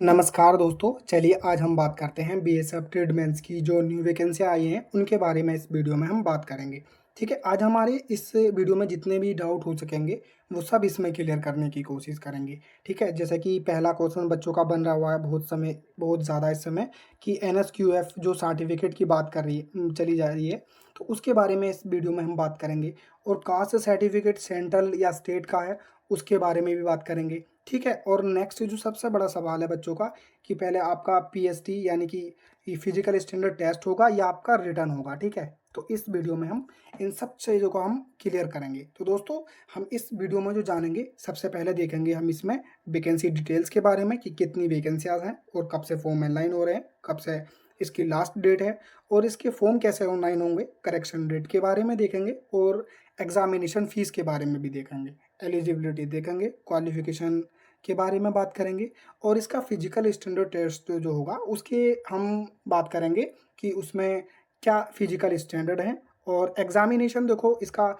नमस्कार दोस्तों, चलिए आज हम बात करते हैं बीएसएफ ट्रेडमेंस की जो न्यू वैकेंसी आई हैं उनके बारे में इस वीडियो में हम बात करेंगे। ठीक है, आज हमारे इस वीडियो में जितने भी डाउट हो सकेंगे वो सब इसमें क्लियर करने की कोशिश करेंगे। ठीक है, जैसे कि पहला क्वेश्चन बच्चों का बन रहा हुआ है बहुत ज़्यादा इस समय कि एनएसक्यूएफ जो सर्टिफिकेट की बात कर रही है चली जा रही है, तो उसके बारे में इस वीडियो में हम बात करेंगे। और कास्ट सर्टिफिकेट सेंट्रल या स्टेट का है उसके बारे में भी बात करेंगे। ठीक है, और नेक्स्ट जो सबसे बड़ा सवाल है बच्चों का कि पहले आपका पीएसटी यानी कि फिजिकल स्टैंडर्ड टेस्ट होगा या आपका रिटर्न होगा। ठीक है, तो इस वीडियो में हम इन सब चीज़ों को हम क्लियर करेंगे। तो दोस्तों, हम इस वीडियो में जो जानेंगे सबसे पहले देखेंगे हम इसमें वैकेंसी डिटेल्स के बारे में कि कितनी वैकेंसियाँ हैं और कब से फॉर्म ऑनलाइन हो रहे हैं, कब से इसकी लास्ट डेट है और इसके फॉर्म कैसे ऑनलाइन होंगे, करेक्शन डेट के बारे में देखेंगे और एग्जामिनेशन फीस के बारे में भी देखेंगे, एलिजिबिलिटी देखेंगे, क्वालिफिकेशन के बारे में बात करेंगे और इसका फिजिकल स्टैंडर्ड टेस्ट जो होगा उसके हम बात करेंगे कि उसमें क्या फिजिकल स्टैंडर्ड है। और एग्जामिनेशन देखो इसका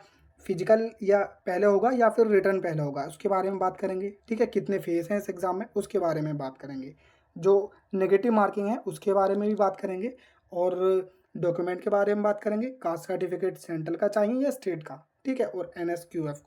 फिजिकल या पहले होगा या फिर रिटर्न पहले होगा उसके बारे में बात करेंगे। ठीक है, कितने फेज हैं इस एग्ज़ाम में उसके बारे में बात करेंगे, जो नेगेटिव मार्किंग है उसके बारे में भी बात करेंगे और डॉक्यूमेंट के बारे में बात करेंगे, कास्ट सर्टिफिकेट सेंट्रल का चाहिए या स्टेट का। ठीक है, और एनएसक्यूएफ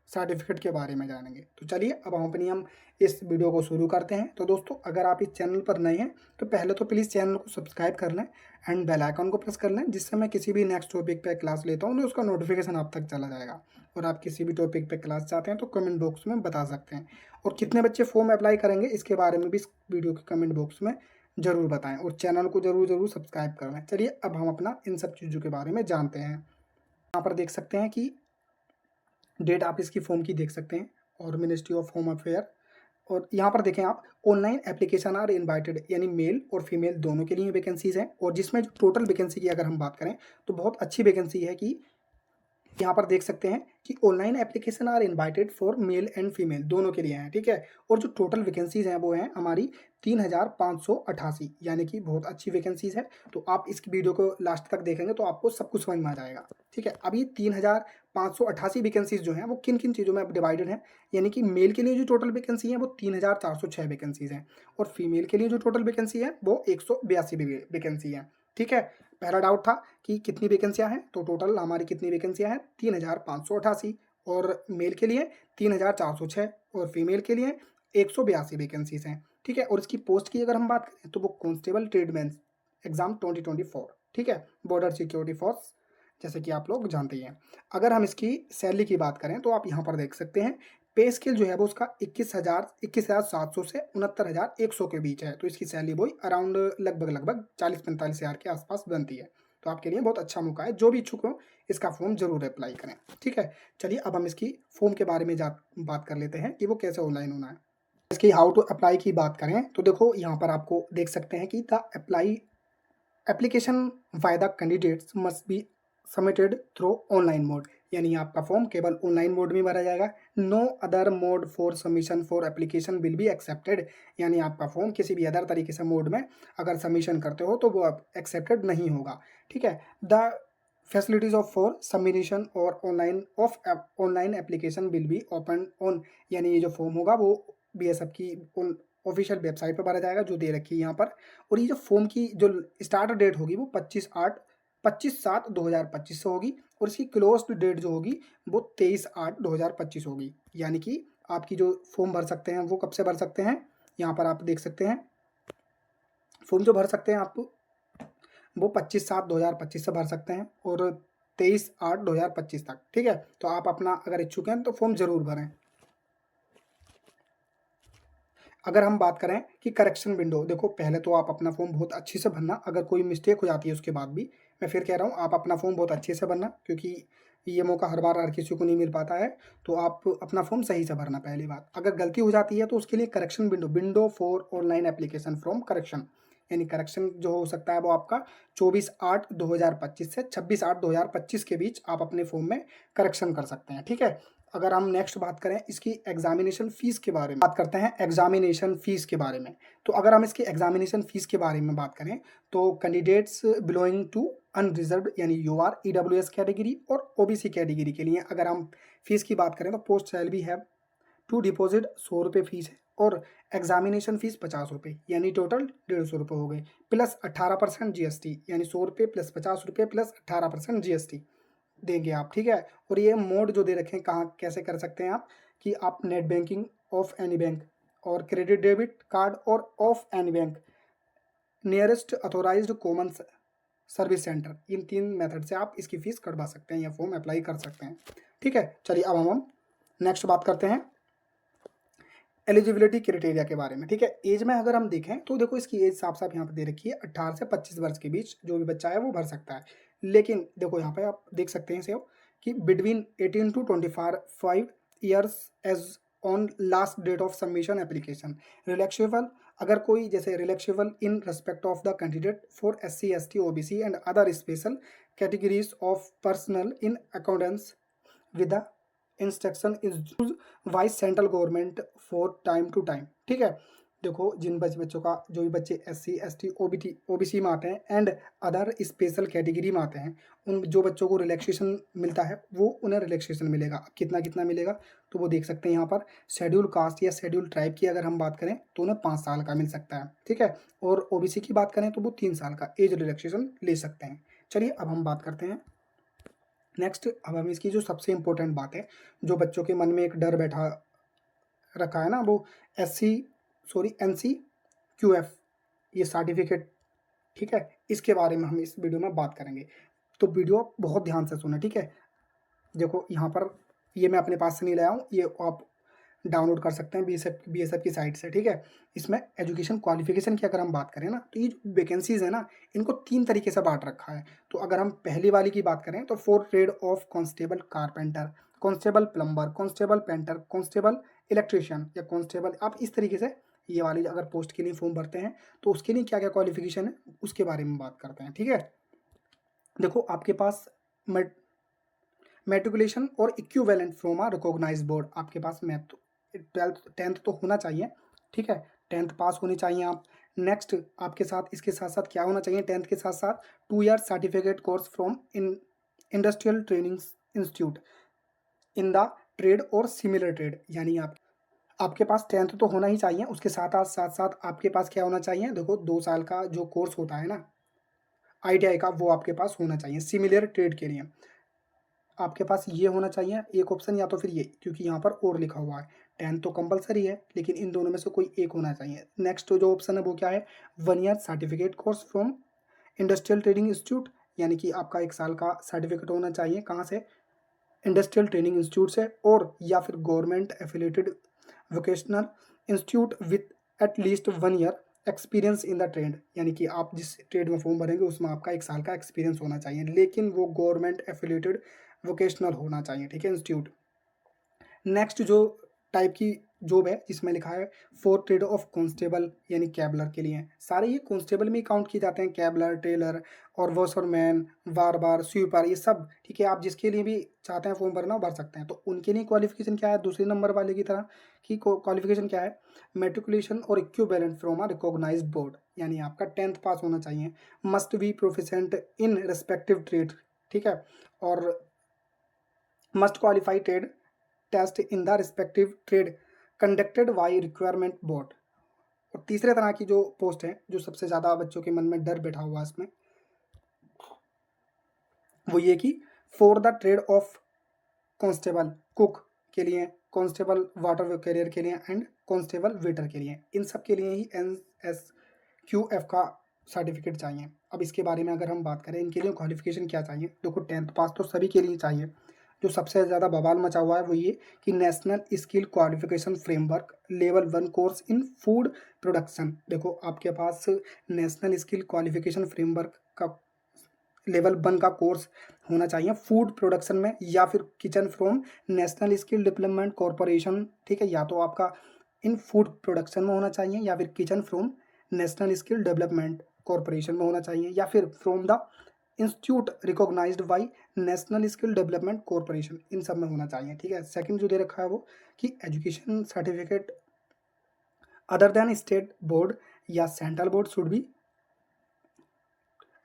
सर्टिफिकेट के बारे में जानेंगे। तो चलिए अब हम इस वीडियो को शुरू करते हैं। तो दोस्तों, अगर आप इस चैनल पर नए हैं तो पहले तो प्लीज़ चैनल को सब्सक्राइब कर लें एंड बेल आइकन को प्रेस कर लें, जिससे मैं किसी भी नेक्स्ट टॉपिक पे क्लास लेता हूँ तो उसका नोटिफिकेशन आप तक चला जाएगा। और आप किसी भी टॉपिक पे क्लास चाहते हैं तो कमेंट बॉक्स में बता सकते हैं। और कितने बच्चे फॉर्म अप्लाई करेंगे इसके बारे में भी इस वीडियो के कमेंट बॉक्स में ज़रूर बताएं और चैनल को ज़रूर सब्सक्राइब कर लें। चलिए अब हम अपना इन सब चीज़ों के बारे में जानते हैं। यहाँ पर देख सकते हैं कि डेट आप इसकी फॉर्म की देख सकते हैं और मिनिस्ट्री ऑफ होम अफेयर। और यहाँ पर देखें आप, ऑनलाइन एप्लीकेशन आर इनवाइटेड, यानी मेल और फीमेल दोनों के लिए वैकेंसीज हैं। और जिसमें जो टोटल वैकेंसी की अगर हम बात करें तो बहुत अच्छी वैकेंसी है कि यहाँ पर देख सकते हैं कि online application are invited for male and female दोनों के लिए हैं। ठीक है, और जो टोटल वैकेंसीज हैं वो हैं हमारी 3588, यानी कि बहुत अच्छी वैकेंसीज है। तो आप इस वीडियो को लास्ट तक देखेंगे तो आपको सब कुछ समझ में आ जाएगा। ठीक है, अब ये 3588 वैकेंसीज जो हैं वो किन किन चीज़ों में डिवाइडेड हैं, यानी कि मेल के लिए जो टोटल वैकेंसी है वो 3406 वैकेंसीज हैं और फीमेल के लिए जो टोटल वैकेंसी है वो 182 वैकेंसी है। ठीक है, पहला डाउट था कि कितनी वैकेंसियां हैं, तो टोटल हमारी कितनी वैकेंसियां हैं 3588 और मेल के लिए 3406 और फीमेल के लिए 182 वैकेंसीज हैं। ठीक है, और इसकी पोस्ट की अगर हम बात करें तो वो कांस्टेबल ट्रेडमैन एग्जाम 2024। ठीक है, बॉर्डर सिक्योरिटी फोर्स, जैसे कि आप लोग जानते ही हैं। अगर हम इसकी सैलरी की बात करें तो आप यहाँ पर देख सकते हैं पे स्केल जो है वो उसका 21,700 से 69,100 के बीच है। तो इसकी सैलरी वही अराउंड लगभग 40-45 हज़ार के आसपास बनती है। तो आपके लिए बहुत अच्छा मौका है, जो भी इच्छुक हो इसका फॉर्म जरूर अप्लाई करें। ठीक है, चलिए अब हम इसकी फॉर्म के बारे में बात कर लेते हैं कि वो कैसे ऑनलाइन होना है। इसकी हाउ टू अप्लाई की बात करें तो देखो यहाँ पर आपको देख सकते हैं कि the apply application by the candidates must be submitted through online mode, यानी आपका फॉर्म केवल ऑनलाइन मोड में भरा जाएगा। No other mode for submission for application will be accepted, यानी आपका फॉर्म किसी भी अदर तरीके से मोड में अगर सबमिशन करते हो तो वो एक्सेप्टेड नहीं होगा। ठीक है, the facilities of for submission और online application will be open on, यानी ये जो फॉर्म होगा वो बीएसएफ की ऑफिशियल वेबसाइट पर भरा जाएगा जो दे रखी है यहाँ पर। और ये जो फॉर्म की जो स्टार्ट डेट होगी वो 25/7/2025 से होगी और इसकी क्लोज डेट जो होगी वो 23/8/2025 होगी। यानी कि आपकी जो फॉर्म भर सकते हैं वो कब से भर सकते हैं, यहाँ पर आप देख सकते हैं फॉर्म जो भर सकते हैं आप वो 25/7/2025 से भर सकते हैं और 23/8/2025 तक। ठीक है, तो आप अपना अगर इच्छुक हैं तो फॉर्म जरूर भरें। अगर हम बात करें कि करेक्शन विंडो, देखो पहले तो आप अपना फॉर्म बहुत अच्छे से भरना, अगर कोई मिस्टेक हो जाती है उसके बाद भी मैं फिर कह रहा हूँ आप अपना फॉर्म बहुत अच्छे से भरना, क्योंकि ये मौका हर बार हर किसी को नहीं मिल पाता है। तो आप अपना फॉर्म सही से भरना। पहली बात, अगर गलती हो जाती है तो उसके लिए correction window for online application from correction, यानी करेक्शन जो हो सकता है वो आपका 24/8/2025 से 26/8/2025 के बीच आप अपने फॉर्म में करेक्शन कर सकते हैं। ठीक है, अगर हम नेक्स्ट बात करें इसकी एग्जामिनेशन फीस के बारे में, बात करते हैं एग्जामिनेशन फीस के बारे में। तो अगर हम इसकी एग्जामिनेशन फीस के बारे में बात करें तो कैंडिडेट्स बिलोइंग टू अनरिजर्व्ड यानी यूआर ईडब्ल्यूएस कैटेगरी और ओबीसी कैटेगरी के लिए अगर हम फीस की बात करें तो पोस्ट सैलरी है टू डिपॉजिट 100 रुपये फीस है और एग्जामिनेशन फीस 50 रुपये, यानी टोटल 150 रुपये हो गए, प्लस 18% GST, यानी 100 रुपये प्लस 50 रुपये प्लस 18% GST देंगे आप, ठीक है। और ये मोड जो दे रखे हैं कहाँ कैसे कर सकते हैं आप, कि आप net banking of any bank और क्रेडिट डेबिट कार्ड और of any bank, nearest authorised common service centre, in 3 method से आप इसकी फीस कटवा सकते हैं या फॉर्म अप्लाई कर सकते हैं, ठीक है। चलिए अब हम नेक्स्ट बात करते हैं एलिजिबिलिटी क्राइटेरिया के बारे में, ठीक है। एज में अगर हम देखें तो देखो इसकी एज साफ साफ यहाँ पे दे रखी है, 18 से 25 वर्ष के बीच जो भी बच्चा है वो भर सकता है। लेकिन देखो यहाँ पे आप देख सकते हैं इसे कि between 18 to 25 years age on last date of submission application, relaxable अगर कोई जैसे relaxable in respect of the candidate for SC ST OBC and other special categories of personal in accordance with the instruction is wise central government for time to time, ठीक है। देखो जिन बच्चों का जो भी बच्चे SC ST OBC में आते हैं एंड अदर स्पेशल कैटेगरी में आते हैं, उन जो बच्चों को रिलैक्सेशन मिलता है वो उन्हें रिलैक्सेशन मिलेगा। अब कितना कितना मिलेगा तो वो देख सकते हैं यहाँ पर, शेड्यूल कास्ट या शेड्यूल ट्राइब की अगर हम बात करें तो उन्हें 5 साल का मिल सकता है, ठीक है। और OBC की बात करें तो वो 3 साल का एज रिलैक्सेशन ले सकते हैं। चलिए अब हम बात करते हैं नेक्स्ट। अब हम इसकी जो सबसे इम्पोर्टेंट बात है, जो बच्चों के मन में एक डर बैठा रखा है ना, वो NC QF ये सर्टिफिकेट, ठीक है, इसके बारे में हम इस वीडियो में बात करेंगे। तो वीडियो बहुत ध्यान से सुना, ठीक है। देखो यहाँ पर ये मैं अपने पास से नहीं लाया हूँ, ये आप डाउनलोड कर सकते हैं BSF की साइट से, ठीक है। इसमें एजुकेशन क्वालिफिकेशन की अगर हम बात करें ना तो ये जो वैकेंसीज है ना इनको 3 तरीके से बांट रखा है। तो अगर हम पहली वाली की बात करें तो 4 trade off constable carpenter, constable plumber, constable painter, constable electrician या कांस्टेबल, आप इस तरीके से ये वाली अगर पोस्ट के लिए फॉर्म भरते हैं तो उसके लिए क्या क्या क्वालिफिकेशन है उसके बारे में बात करते हैं, ठीक है। देखो आपके पास मेट्रिकुलेशन और equivalent from a recognised board, आपके पास मैथ 10th तो होना चाहिए, ठीक है, 10th पास होनी चाहिए आप। नेक्स्ट आपके साथ इसके साथ साथ क्या होना चाहिए, 10th के साथ साथ 2 year certificate course from industrial training institute in the trade और सिमिलर ट्रेड, यानी आपके पास 10th तो होना ही चाहिए, उसके साथ साथ आपके पास क्या होना चाहिए, देखो 2 साल का जो कोर्स होता है ना ITI का वो आपके पास होना चाहिए। सिमिलर ट्रेड के लिए आपके पास ये होना चाहिए एक ऑप्शन या तो फिर ये, क्योंकि यहाँ पर और लिखा हुआ है, 10th तो कंपलसरी है लेकिन इन दोनों में से कोई एक होना चाहिए। नेक्स्ट जो ऑप्शन है वो क्या है, 1 year certificate course from industrial training institute, यानी कि आपका 1 साल का सर्टिफिकेट होना चाहिए, कहाँ से, इंडस्ट्रियल ट्रेनिंग इंस्टीट्यूट से, और या फिर government affiliated vocational institute with at least 1 year experience in the trade, यानी कि आप जिस ट्रेड में फॉर्म भरेंगे उसमें आपका 1 साल का एक्सपीरियंस होना चाहिए, लेकिन वो गवर्नमेंट एफिलेटेड वोकेशनल होना चाहिए, ठीक है, इंस्टीट्यूट। नेक्स्ट जो टाइप की जॉब है जिसमें लिखा है 4 ट्रेड ऑफ कांस्टेबल, यानी कैबलर के लिए, सारे ये कांस्टेबल में काउंट किए जाते हैं, कैबलर, टेलर और वॉशरमैन, बार स्वीपर, ये सब, ठीक है। आप जिसके लिए भी चाहते हैं फॉर्म भरना भर सकते हैं। तो उनके लिए क्वालिफिकेशन क्या है, दूसरे नंबर वाले की तरह की क्वालिफिकेशन क्या है, मेट्रिकुलेशन और equivalent from a recognised board, यानी आपका 10th पास होना चाहिए, must be proficient in respective trade, ठीक है, और must qualify trade test in the respective trade conducted by requirement board. और तीसरे तरह की जो पोस्ट है जो सबसे ज़्यादा बच्चों के मन में डर बैठा हुआ है इसमें, वो ये कि for the trade off constable cook के लिए, कांस्टेबल वाटर कैरियर के लिए एंड कांस्टेबल वेटर के लिए, इन सब के लिए ही NSQF का सर्टिफिकेट चाहिए। अब इसके बारे में अगर हम बात करें इनके लिए क्वालिफिकेशन क्या चाहिए, देखो 10th पास तो सभी के लिए चाहिए। जो सबसे ज़्यादा बवाल मचा हुआ है वो ये कि national skill qualification framework level 1 course in food production, देखो आपके पास नेशनल स्किल क्वालिफिकेशन फ्रेमवर्क का लेवल 1 का कोर्स होना चाहिए फूड प्रोडक्शन में, या फिर kitchen from national skill development corporation, ठीक है, या तो आपका इन फूड प्रोडक्शन में होना चाहिए या फिर kitchen from national skill development corporation में होना चाहिए, या फिर from the institute recognised by national skill development corporation, इन सब में होना चाहिए, ठीक है। सेकंड जो दे रखा है वो कि education certificate other than state board या central board should be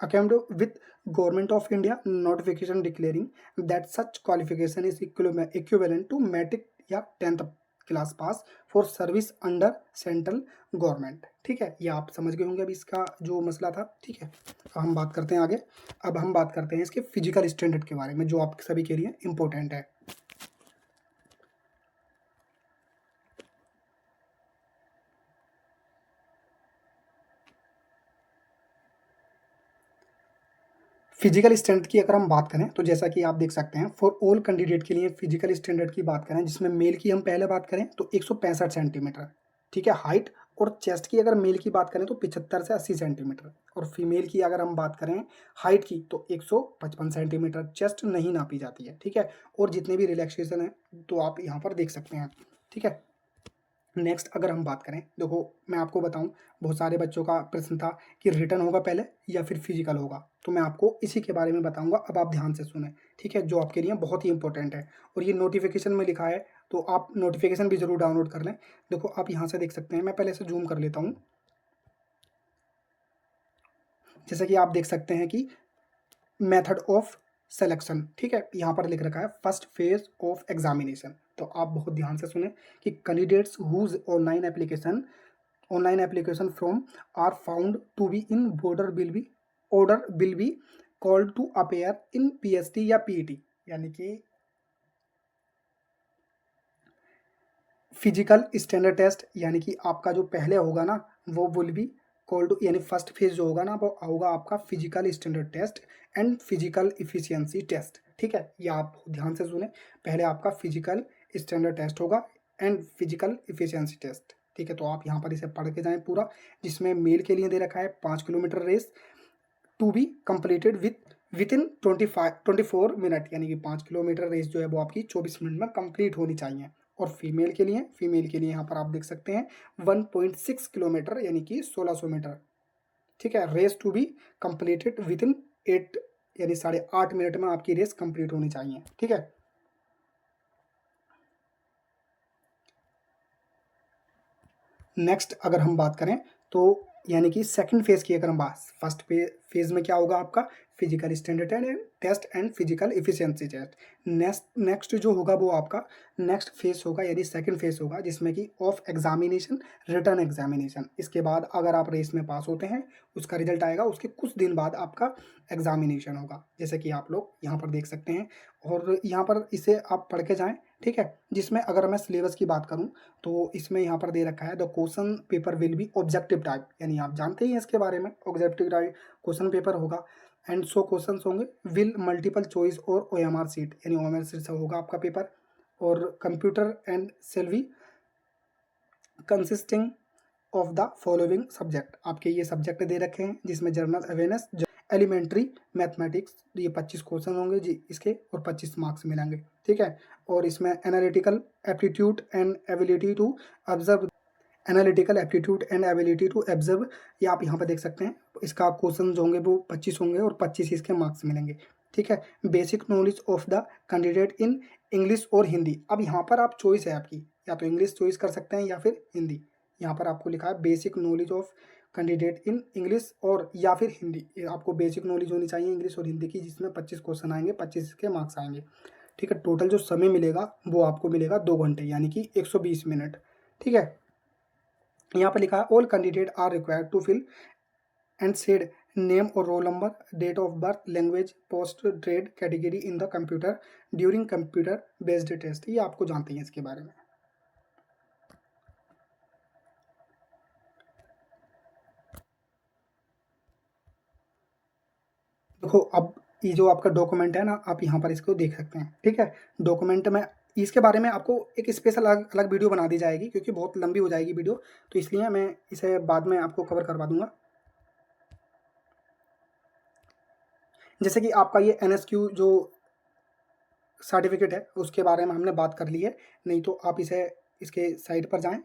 according with Government of India notification declaring that such qualification is equivalent to metric या 10th class pass for service under central government. ठीक है, ये आप समझ गए होंगे अभी इसका जो मसला था। ठीक है, अब हम बात करते हैं आगे। अब हम बात करते हैं इसके फिजिकल स्टैंडर्ड के बारे में, जो आप सभी के लिए इम्पोर्टेंट है। फिजिकल स्टैंडर्ड की अगर हम बात करें तो जैसा कि आप देख सकते हैं, फॉर ऑल कैंडिडेट के लिए फिजिकल स्टैंडर्ड की बात करें, जिसमें मेल की हम पहले बात करें तो 165 सेंटीमीटर, ठीक है, हाइट। और चेस्ट की अगर मेल की बात करें तो 75 से 80 सेंटीमीटर, और फीमेल की अगर हम बात करें हाइट की तो 155 सेंटीमीटर, चेस्ट नहीं नापी जाती है। ठीक है, और जितने भी रिलैक्सेशन है तो आप यहाँ पर देख सकते हैं। ठीक है, नेक्स्ट अगर हम बात करें, देखो मैं आपको बताऊं, बहुत सारे बच्चों का प्रश्न था कि रिटर्न होगा पहले या फिर फिजिकल होगा, तो मैं आपको इसी के बारे में बताऊंगा। अब आप ध्यान से सुने, ठीक है, जो आपके लिए बहुत ही इंपॉर्टेंट है, और ये नोटिफिकेशन में लिखा है, तो आप नोटिफिकेशन भी जरूर डाउनलोड कर लें। देखो आप यहाँ से देख सकते हैं, मैं पहले से जूम कर लेता हूँ। जैसा कि आप देख सकते हैं कि मेथड ऑफ सिलेक्शन, ठीक है, यहाँ पर लिख रखा है फर्स्ट फेज ऑफ एग्जामिनेशन। तो आप बहुत ध्यान से सुने कि candidates whose online application from are found to be in order will be called to appear in PST या पीईटी, यानी कि फिजिकल स्टैंडर्ड टेस्ट, यानी कि आपका जो पहले होगा ना वो विल बी कॉल्ड, यानी फर्स्ट फेज जो होगा ना वो होगा आपका physical standard test and physical efficiency test. ठीक है, ये आप ध्यान से सुने, पहले आपका फिजिकल स्टैंडर्ड टेस्ट होगा एंड फिजिकल इफिशियंसी टेस्ट। ठीक है, तो आप यहाँ पर इसे पढ़ के जाएं पूरा, जिसमें मेल के लिए दे रखा है 5 kilometre race to be completed within 24 minute, यानी कि 5 किलोमीटर रेस जो है वो आपकी 24 मिनट में कंप्लीट होनी चाहिए। और फीमेल के लिए यहाँ पर आप देख सकते हैं 1.6 किलोमीटर, यानी कि 1600 मीटर। ठीक है, race to be completed within 8, यानी 8.5 मिनट में आपकी रेस कंप्लीट होनी चाहिए। ठीक है, नेक्स्ट अगर हम बात करें तो यानी कि सेकंड फेज की अगर हम बात, फर्स्ट फेज में क्या होगा आपका physical standard test and physical efficiency test. Next जो होगा वो आपका नेक्स्ट फेज होगा, यानी सेकंड फेज होगा, जिसमें कि ऑफ एग्जामिनेशन, रिटर्न एग्जामिनेशन। इसके बाद अगर आप रेस में पास होते हैं, उसका रिजल्ट आएगा, उसके कुछ दिन बाद आपका एग्जामिनेशन होगा, जैसे कि आप लोग यहाँ पर देख सकते हैं। और यहाँ पर इसे आप पढ़ के जाएं। ठीक है, जिसमें अगर मैं सिलेबस की बात करूं तो इसमें यहाँ पर दे रखा है the question paper will be objective type, यानी आप जानते ही हैं इसके बारे में, ऑब्जेक्टिव टाइप क्वेश्चन पेपर होगा। एंड 100 क्वेश्चन होंगे, विल मल्टीपल चॉइस और ओएमआर सीट, यानी ओएमआर सीट से होगा आपका पेपर। और कंप्यूटर एंड सेल्वी consisting of the following subject, आपके ये सब्जेक्ट दे रखे हैं, जिसमें जनरल अवेयरनेस, एलिमेंट्री मैथमेटिक्स, ये 25 क्वेश्चन होंगे जी इसके, और 25 मार्क्स मिलेंगे। ठीक है, और इसमें analytical aptitude and ability to observe, ये आप यहाँ पर देख सकते हैं। इसका क्वेश्चन जो होंगे वो 25 होंगे, और 25 इसके मार्क्स मिलेंगे। ठीक है, basic knowledge of the candidate in English और हिंदी। अब यहाँ पर आप चॉइस है आपकी, या तो इंग्लिश चॉइस कर सकते हैं या फिर हिंदी। यहाँ पर आपको लिखा है basic knowledge of candidate in English और या फिर हिंदी, ये आपको बेसिक नॉलेज होनी चाहिए इंग्लिश और हिंदी की, जिसमें 25 क्वेश्चन आएंगे, 25 के मार्क्स आएंगे। ठीक है, टोटल जो समय मिलेगा वो आपको मिलेगा 2 घंटे, यानी कि 120 मिनट। ठीक है, यहाँ पर लिखा है all candidate are required to fill and said name और roll number, date of birth, language, post trade category in the computer during computer based test. ये आपको जानते हैं इसके बारे में। देखो अब ये जो आपका डॉक्यूमेंट है ना, आप यहाँ पर इसको देख सकते हैं। ठीक है, डॉक्यूमेंट में इसके बारे में आपको एक स्पेशल अलग अलग वीडियो बना दी जाएगी, क्योंकि बहुत लंबी हो जाएगी वीडियो, तो इसलिए मैं इसे बाद में आपको कवर करवा दूंगा। जैसे कि आपका ये NSQ जो सर्टिफिकेट है उसके बारे में हमने बात कर ली है, नहीं तो आप इसे इसके साइट पर जाएं,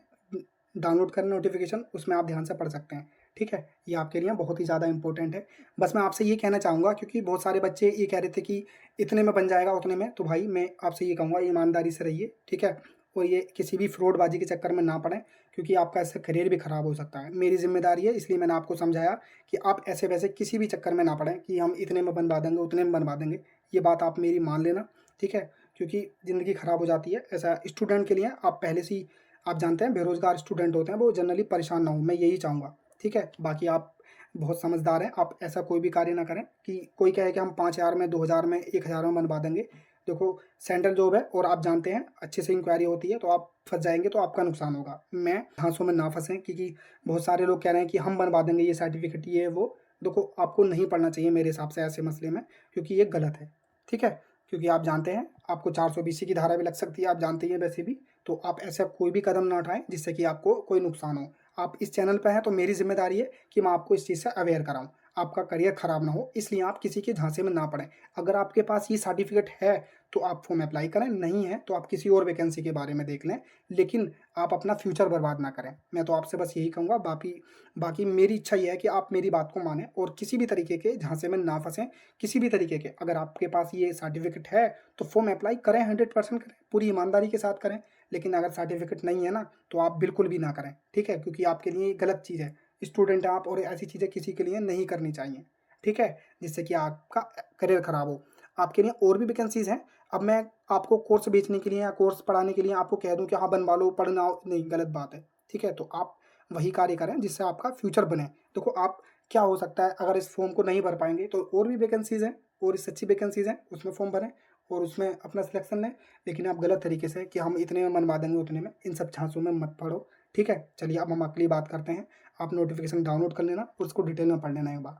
डाउनलोड करें नोटिफिकेशन, उसमें आप ध्यान से पढ़ सकते हैं। ठीक है, ये आपके लिए बहुत ही ज़्यादा इंपॉर्टेंट है। बस मैं आपसे ये कहना चाहूँगा, क्योंकि बहुत सारे बच्चे ये कह रहे थे कि इतने में बन जाएगा उतने में, तो भाई मैं आपसे ये कहूँगा ईमानदारी से रहिए। ठीक है, और ये किसी भी फ्रॉडबाजी के चक्कर में ना पड़ें, क्योंकि आपका ऐसे करियर भी ख़राब हो सकता है। मेरी जिम्मेदारी है, इसलिए मैंने आपको समझाया कि आप ऐसे वैसे किसी भी चक्कर में ना पड़ें कि हम इतने में बनवा देंगे उतने में बनवा देंगे, ये बात आप मेरी मान लेना। ठीक है, क्योंकि ज़िंदगी ख़राब हो जाती है। ऐसा स्टूडेंट के लिए आप पहले से ही आप जानते हैं बेरोज़गार स्टूडेंट होते हैं वो जनरली परेशान ना हो, मैं यही चाहूँगा, ठीक है? बाकी आप बहुत समझदार हैं, आप ऐसा कोई भी कार्य ना करें कि कोई कहे कि हम 5,000 में, 2,000 में, 1,000 में बनवा देंगे। देखो सेंट्रल जॉब है और आप जानते हैं अच्छे से इंक्वायरी होती है, तो आप फँस जाएँगे तो आपका नुकसान होगा। मैं झांसों में ना फँसें क्योंकि बहुत सारे लोग कह रहे हैं कि हम बनवा देंगे ये सर्टिफ़िकेट ये वो। देखो आपको नहीं पढ़ना चाहिए मेरे हिसाब से ऐसे मसले में, क्योंकि ये गलत है, ठीक है? क्योंकि आप जानते हैं आपको 420 की धारा भी लग सकती है, आप जानते ही हैं वैसे भी। तो आप ऐसा कोई भी कदम ना उठाएँ जिससे कि आपको कोई नुकसान हो। आप इस चैनल पे हैं तो मेरी ज़िम्मेदारी है कि मैं आपको इस चीज़ से अवेयर कराऊँ, आपका करियर ख़राब ना हो, इसलिए आप किसी के झांसे में ना पड़ें। अगर आपके पास ये सर्टिफ़िकेट है तो आप फॉर्म अप्लाई करें, नहीं है तो आप किसी और वैकेंसी के बारे में देख लें, लेकिन आप अपना फ्यूचर बर्बाद ना करें। मैं तो आपसे बस यही कहूँगा, बाकी बाकी मेरी इच्छा ये है कि आप मेरी बात को मानें और किसी भी तरीके के झांसे में ना फँसें, किसी भी तरीके के। अगर आपके पास ये सर्टिफ़िकेट है तो फॉर्म अप्लाई करें, 100% करें, पूरी ईमानदारी के साथ करें। लेकिन अगर सर्टिफ़िकेट नहीं है ना, तो आप बिल्कुल भी ना करें, ठीक है? क्योंकि आपके लिए ये गलत चीज़ है। स्टूडेंट हैं आप और ऐसी चीज़ें किसी के लिए नहीं करनी चाहिए, ठीक है? जिससे कि आपका करियर ख़राब हो। आपके लिए और भी वैकेंसीज़ हैं। अब मैं आपको कोर्स बेचने के लिए या कोर्स पढ़ाने के लिए आपको कह दूँ कि हाँ, बनवा लो, पढ़ना नहीं, गलत बात है, ठीक है? तो आप वही कार्य करें जिससे आपका फ्यूचर बने। देखो आप क्या हो सकता है अगर इस फॉर्म को नहीं भर पाएँगे तो और भी वैकेंसीज़ हैं और इससे अच्छी वैकेंसीज़ हैं, उसमें फॉर्म भरें और उसमें अपना सिलेक्शन लें। लेकिन आप गलत तरीके से कि हम इतने में बनवा देंगे, उतने में, इन सब झांसों में मत पड़ो, ठीक है? चलिए अब हम अगली बात करते हैं। आप नोटिफ़िकेशन डाउनलोड कर लेना और उसको डिटेल में पढ़ लेना एक बार।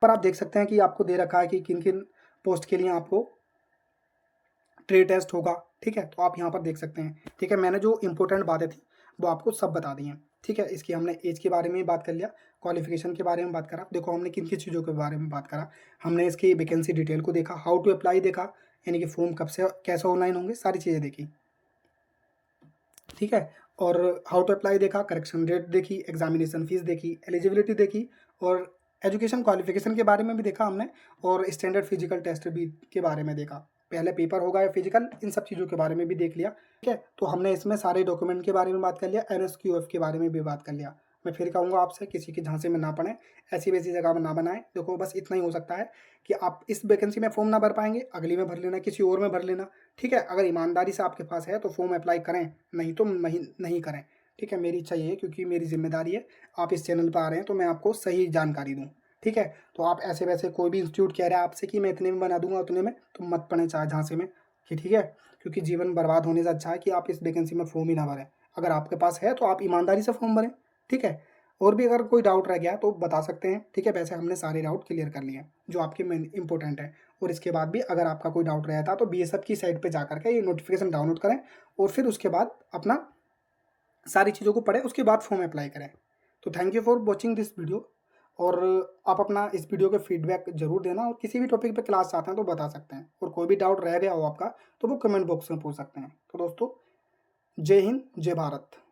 पर आप देख सकते हैं कि आपको दे रखा है कि किन-किन पोस्ट के लिए आपको ट्रेड टेस्ट होगा, ठीक है? तो आप यहाँ पर देख सकते हैं, ठीक है? मैंने जो इम्पोर्टेंट बातें थी, वो आपको सब बता दी हैं, ठीक है? इसकी हमने ऐज के बारे में भी बात कर लिया, क्वालिफ़िकेशन के बारे में बात करा। देखो हमने किन-किन चीज़ों के बारे में बात करा। हमने इसकी वैकेंसी डिटेल को देखा, हाउ टू अप्लाई देखा, यानी कि फॉर्म कब से कैसे ऑनलाइन होंगे, सारी चीज़ें देखी, ठीक है? और हाउ टू अप्लाई देखा, करेक्शन डेट देखी, एग्ज़ामिनेशन फ़ीस देखी, एलिजिबिलिटी देखी और एजुकेशन क्वालिफ़िकेशन के बारे में भी देखा हमने और स्टैंडर्ड फिज़िकल टेस्ट भी के बारे में देखा। पहले पेपर होगा या फिज़िकल, इन सब चीज़ों के बारे में भी देख लिया, ठीक है? तो हमने इसमें सारे डॉक्यूमेंट के बारे में बात कर लिया, एनएसक्यूएफ के बारे में भी बात कर लिया। मैं फिर कहूँगा आपसे किसी के झांसे में ना पड़ें, ऐसी-वैसी जगह में ना बनाएँ। देखो बस इतना ही हो सकता है कि आप इस वैकेंसी में फ़ॉर्म ना भर पाएँगे, अगली में भर लेना, किसी और में भर लेना, ठीक है? अगर ईमानदारी से आपके पास है तो फ़ॉर्म अप्लाई करें, नहीं तो नहीं करें, ठीक है? मेरी इच्छा ये है क्योंकि मेरी ज़िम्मेदारी है, आप इस चैनल पे आ रहे हैं तो मैं आपको सही जानकारी दूँ, ठीक है? तो आप ऐसे-वैसे कोई भी इंस्टीट्यूट कह रहा है आपसे कि मैं इतने में बना दूँगा, उतने में, तो मत पड़ें चाहे झांसे में, कि ठीक है? क्योंकि जीवन बर्बाद होने से अच्छा है कि आप इस वैकेंसी में फ़ॉर्म ही ना भरें। अगर आपके पास है तो आप ईमानदारी से फ़ॉर्म भरें, ठीक है? और भी अगर कोई डाउट रह गया तो बता सकते हैं, ठीक है? वैसे हमने सारे डाउट क्लियर कर लिए हैं, जो आपके मेन इम्पोर्टेंट हैं। और इसके बाद भी अगर आपका कोई डाउट रहता तो बीएसएफ की साइट पे जाकर के ये नोटिफ़िकेशन डाउनलोड करें और फिर उसके बाद अपना सारी चीज़ों को पढ़ें, उसके बाद फॉर्म अप्लाई करें। तो thank you for watching this video और आप अपना इस वीडियो के फीडबैक ज़रूर देना और किसी भी टॉपिक पे क्लास चाहते हैं तो बता सकते हैं और कोई भी डाउट रह गया हो आपका तो वो कमेंट बॉक्स में पूछ सकते हैं। तो दोस्तों, जय हिंद, जय भारत।